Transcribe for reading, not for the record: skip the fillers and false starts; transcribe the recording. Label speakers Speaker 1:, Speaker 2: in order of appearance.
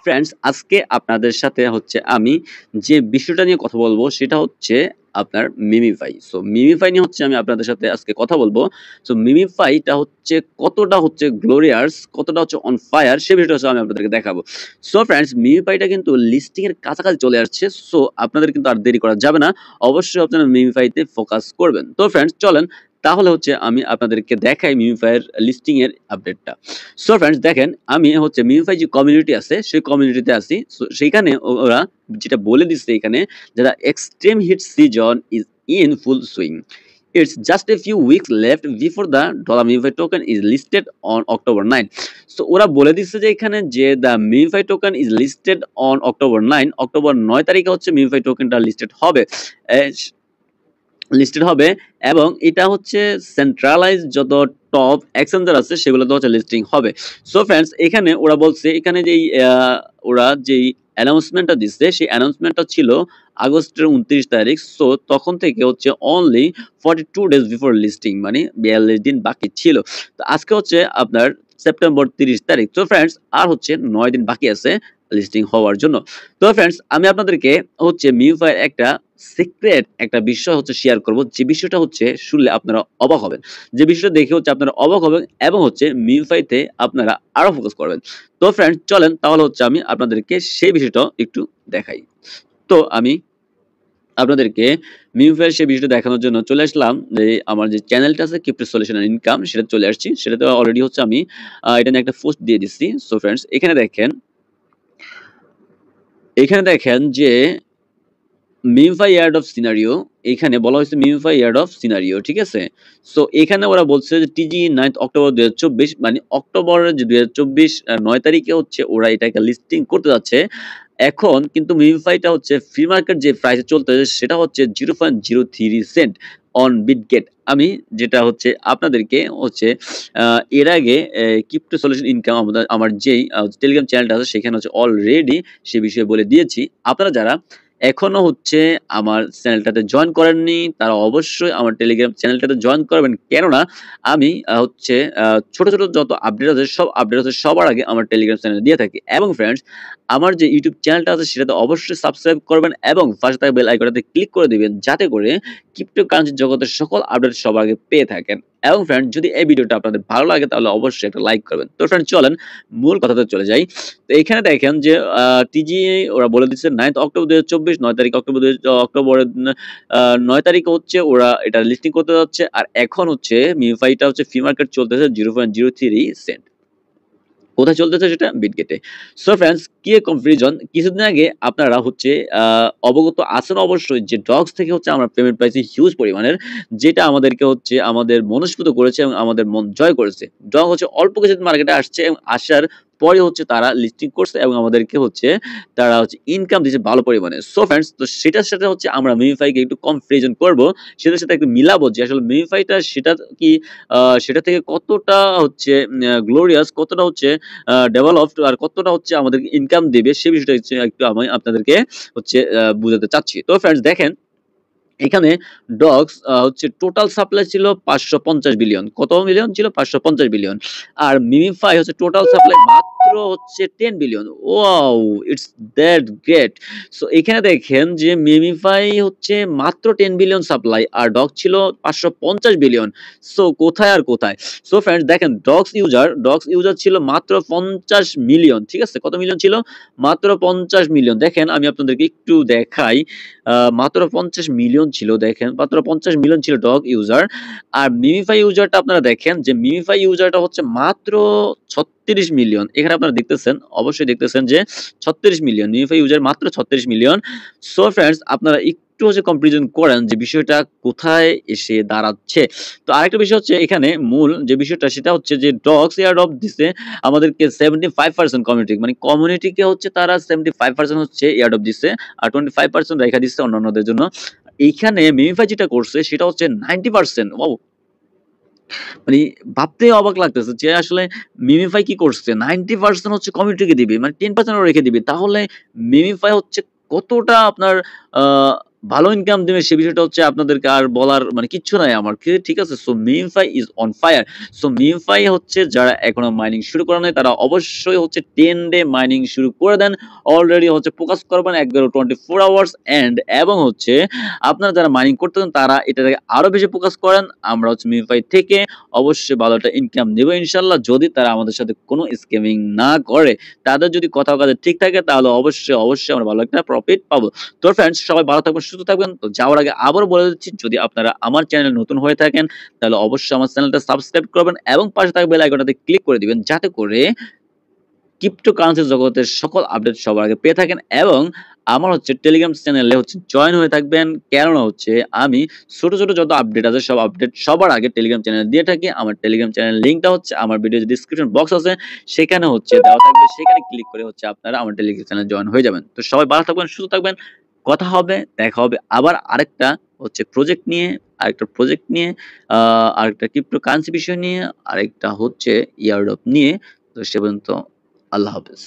Speaker 1: Friends, আজকে আপনাদের সাথে হচ্ছে আমি যে বিষয়টা নিয়ে কথা বলবো সেটা হচ্ছে আপনার মিমিফাই। সো মিমিফাই নিয়ে হচ্ছে আমি আপনাদের সাথে আজকে কথা বলবো। সো মিমিফাইটা হচ্ছে কতটা হচ্ছে গ্লোরিয়াস, কতটা হচ্ছে অন ফায়ার, সে বিষয়টা হচ্ছে আমি আপনাদেরকে দেখাবো। সো ফ্রেন্ডস, মিমিফাইটা কিন্তু লিস্টিং এর কাছাকাছি চলে আসছে। সো আপনাদের কিন্তু আর দেরি করা যাবে না, অবশ্যই আপনারা মিমিফাইতে ফোকাস করবেন। তো ফ্রেন্ডস চলেন তাহলে হচ্ছে আমি আপনাদেরকে দেখাই মিমিফাইয়ের লিস্টিং এর আপডেটটা। সো ফ্রেন্ডস দেখেন, আমি হচ্ছে মিমিফাই যে কমিউনিটি আছে সেই কমিউনিটিতে আছি। সো সেইখানে ওরা যেটা বলে দিচ্ছে এখানে, যারা extreme heat season is in full swing, it's just a few weeks left before the $MiFi token is listed on October 9. So ওরা বলে দিচ্ছে যে এখানে যে the MiFi token is listed on October 9, October 9 তারিখে হচ্ছে MiFi টোকেনটা listed হবে এবং এটা হচ্ছে সেন্ট্রালাইজ যত টপ এক্সচেঞ্জার আছে সেগুলোতে হচ্ছে লিস্টিং হবে। সো ফ্রেন্ডস, এখানে ওরা বলছে, এখানে যেই ওরা যেই অ্যানাউন্সমেন্টটা দিচ্ছে সেই অ্যানাউন্সমেন্টটা ছিল আগস্টের 29 তারিখ। সো তখন থেকে হচ্ছে অনলি 42 ডেজ বিফোর লিস্টিং, মানে 42 দিন বাকি ছিল। তো আজকে হচ্ছে আপনার সেপ্টেম্বর 30 তারিখ। তো ফ্রেন্ডস আর হচ্ছে 9 দিন বাকি আছে লিস্টিং হওয়ার জন্য। তো ফ্রেন্ডস, আমি আপনাদেরকে হচ্ছে মিমিফাইয়ের একটা সিক্রেট একটা বিষয় হচ্ছে শেয়ার করব, যে বিষয়টা হচ্ছে শুনলে আপনারা অবাক হবেন, যে বিষয়টা দেখে হচ্ছে আপনারা অবাক হবেন এবং হচ্ছে মিমিফাইতে আপনারা আরো ফোকাস করবেন। তো ফ্রেন্ডস চলেন তাহলে হচ্ছে আমি আপনাদেরকে সেই বিষয়টা একটু দেখাই। তো আমি আপনাদেরকে মিমিফাইয়ের সেই বিষয়টা দেখানোর জন্য চলে আসলাম যে আমার যে চ্যানেলটা আছে ক্রিপ্টো সলিউশন এন্ড ইনকাম, সেটা চলে আসছি। সেটাতে অলরেডি হচ্ছে আমি এটা নিয়ে একটা পোস্ট দিয়ে দিচ্ছি। সো ফ্রেন্ডস, এখানে দেখেন যে মিমিফাই ইয়ার্ড অফ সিনারিও, এখানে বলা হয়েছে মিমিফাই ইয়ার্ড অফ সিনারিও, ঠিক আছে। সো এখানে ওরা বলছে যে টিজি 9 অক্টোবর 2024, মানে অক্টোবরের যে 2024 9 তারিখে হচ্ছে ওরা এটাকে লিস্টিং করতে যাচ্ছে। এখন কিন্তু মিমিফাইটা হচ্ছে ফ্রি মার্কেট যে প্রাইসে চলতেছে সেটা হচ্ছে 0.03 সেন্ট অন বিটগেট। আমি যেটা হচ্ছে আপনাদেরকে হচ্ছে এর আগে ক্রিপ্টো সলিউশন ইনকাম আমার যেই টেলিগ্রাম চ্যানেলটা আছে সেখানে হচ্ছে অলরেডি সে বিষয়ে বলে দিয়েছি। আপনারা যারা এখনো হচ্ছে আমার চ্যানেলটাতে জয়েন করেননি তারা অবশ্যই আমার টেলিগ্রাম চ্যানেলটাতে জয়েন করবেন, কেননা আমি হচ্ছে ছোট ছোট যত আপডেট আছে সব আপডেট আছে সবার আগে আমার টেলিগ্রাম চ্যানেলে দিয়ে থাকি। এবং ফ্রেন্ডস, আমার যে ইউটিউব চ্যানেলটা আছে সেটাতে অবশ্যই সাবস্ক্রাইব করবেন এবং পাশে থাকা বেল আইকনটাতে ক্লিক করে দিবেন, যাতে করে ক্রিপ্টোকারেন্সি জগতের সকল আপডেট সবার আগে পেয়ে থাকেন। এবং ফ্রেন্ড, যদি এই ভিডিওটা আপনাদের ভালো লাগে তাহলে অবশ্যই একটা লাইক করবেন। তো ফ্রেন্ড চলেন মূল কথাতে চলে যাই। তো এখানে দেখেন যে টিজি ওরা বলে দিচ্ছে 9 অক্টোবর 2024, 9 তারিখ অক্টোবরের 9 তারিখে হচ্ছে ওরা এটা লিস্টিং করতে যাচ্ছে। আর এখন হচ্ছে মিমিফাইটা হচ্ছে ফ্রি মার্কেট চলতেছে 0.03 সেন্ট। কোথায় চলতেছে সেটা বিটগেটে। সো ফ্রেন্ডস, কি কনফিউশন, কিছুদিন আগে আপনারা হচ্ছে অবগত আছেন অবশ্যই যে ডগস থেকে হচ্ছে আমরা পেমেন্ট পাইছি হিউজ পরিমাণের, যেটা আমাদেরকে হচ্ছে আমাদের মনস্ফূত করেছে এবং আমাদের মন জয় করেছে। ডগ হচ্ছে অল্প কিছুদিন মার্কেটে আসছে এবং আসার পরে হচ্ছে তারা লিস্টিং করছে এবং আমাদেরকে হচ্ছে তারা হচ্ছে ইনকাম দিচ্ছে ভালো পরিমাণে। সো ফ্রেন্ডস, তো সেটার সাথে হচ্ছে আমরা মিমিফাইকে একটু কনফিউশন করব, সেটার সাথে একটু মিলাবো যে আসলে মিমিফাইটা সেটা কি সেটা থেকে কতটা হচ্ছে গ্লোরিয়াস, কতটা হচ্ছে ডেভেলপড, আর কতটা হচ্ছে আমাদেরকে ইনকাম দেবে সে বিষয়টা হচ্ছে একটু আমি আপনাদেরকে হচ্ছে বুঝাতে চাচ্ছি। তো ফ্রেন্ডস দেখেন, এখানে ডগস হচ্ছে টোটাল সাপ্লাই ছিল 550 বিলিয়ন। কত মিলিয়ন ছিল? 550 বিলিয়ন। আর মিমিফাই হচ্ছে টোটাল সাপ্লাই মাত্র হচ্ছে 10 billion. Wow, it's that great. So এখানে দেখেন যে মিমিফাই হচ্ছে মাত্র 10 বিলিয়ন সাপ্লাই আর ডগ ছিল 550 বিলিয়ন। সো কোথায় আর কোথায়। সো ফ্রেন্ডস দেখেন, ডগস ইউজার ছিল মাত্র 50 মিলিয়ন, ঠিক আছে। কত মিলিয়ন ছিল? মাত্র 50 মিলিয়ন। দেখেন আমি আপনাদেরকে একটু দেখাই, মাত্র 50 মিলিয়ন ছিল। দেখেন মাত্র 50 মিলিয়ন ছিল ডগ ইউজার। আর মিমিফাই ইউজারটা আপনারা দেখেন যে মিমিফাই ইউজারটা হচ্ছে মাত্র 36 মিলিয়ন। এখানে আপনারা দেখতেছেন, অবশ্যই দেখতেছেন যে 36 মিলিয়ন মিমিফাই ইউজার, মাত্র 36 মিলিয়ন। সো ফ্রেন্ডস, আপনারা একটু হচ্ছে কম্পারিজন করেন যে বিষয়টা কোথায় এসে দাঁড়াচ্ছে। তো আরেকটা বিষয় হচ্ছে এখানে মূল যে বিষয়টা সেটা হচ্ছে যে ডগস এয়ারড্রপ দিছে আমাদেরকে 75% কমিউনিটি, মানে কমিউনিটিকে হচ্ছে তারা 75% হচ্ছে এয়ারড্রপ দিছে আর 25% রেখা দিচ্ছে অন্যান্যদের জন্য। এইখানে মিমিফাই যেটা করছে সেটা হচ্ছে 90%। ওয়াও, মানে ভাবতে অবাক লাগতেছে যে আসলে মিমিফাই কি করছে, 90% হচ্ছে কমিউনিটিকে দিবে, মানে 10% রেখে দিবে। তাহলে মিমিফাই হচ্ছে কতটা আপনার ভালো ইনকাম দিবে সে বিষয়টা হচ্ছে আপনাদেরকে আর বলার মানে কিচ্ছু নাই আমার ঠিক আছে? So Mimfy is on fire. So Mimfy হচ্ছে যারা এখনো মাইনিং শুরু করা নাই তারা অবশ্যই হচ্ছে 10 ডে মাইনিং শুরু করে দেন। অলরেডি হচ্ছে ফোকাস করবেন একবারে 24 আওয়ার্স এবং হচ্ছে আপনারা যারা মাইনিং করতেছেন তারা এটাকে আরো বেশি ফোকাস করেন। আমরা হচ্ছে মিমফাই থেকে অবশ্যই ভালো একটা ইনকাম দেব ইনশাআল্লাহ যদি তারা আমাদের সাথে কোনো স্ক্যামিং না করে। তাদের যদি কথা কাজে ঠিক থাকে তাহলে অবশ্যই আমরা ভালো একটা প্রফিট পাবো। তো ফ্রেন্ডস সবাই ভালো থাকবেন, সুস্থ থাকবেন। তো যাওয়ার আগে আবারও বলে দিচ্ছি যদি আপনারা আমার চ্যানেলে নতুন হয়ে থাকেন তাহলে অবশ্যই আমার চ্যানেলটা সাবস্ক্রাইব করবেন এবং পাশে থাকা বেল আইকনটাতে ক্লিক করে দিবেন যাতে করে ক্রিপ্টোকারেন্সি জগতের সকল আপডেট সবার আগে পেয়ে থাকেন এবং আমার হচ্ছে টেলিগ্রাম চ্যানেলে হচ্ছে জয়েন হয়ে থাকবেন। কেননা হচ্ছে আমি ছোট যত আপডেট আছে সব আপডেট সবার আগে টেলিগ্রাম চ্যানেলে দিয়ে থাকি। আমার টেলিগ্রাম চ্যানেল লিংকটা হচ্ছে আমার ভিডিও ডেসক্রিপশন বক্স আছে সেখানে হচ্ছে দেওয়া থাকবে। সেখানে ক্লিক করে হচ্ছে আপনারা আমার টেলিগ্রাম চ্যানেলে জয়েন হয়ে যাবেন। তো সবাই ভালো থাকবেন, সুস্থ থাকবেন। কথা হবে, দেখা হবে আবার আরেকটা হচ্ছে প্রজেক্ট নিয়ে আরেকটা ক্রিপ্টোকারেন্সি বিষয় নিয়ে, আরেকটা হচ্ছে ইয়ারড্রপ নিয়ে। তো সে পর্যন্ত আল্লাহ হাফেজ।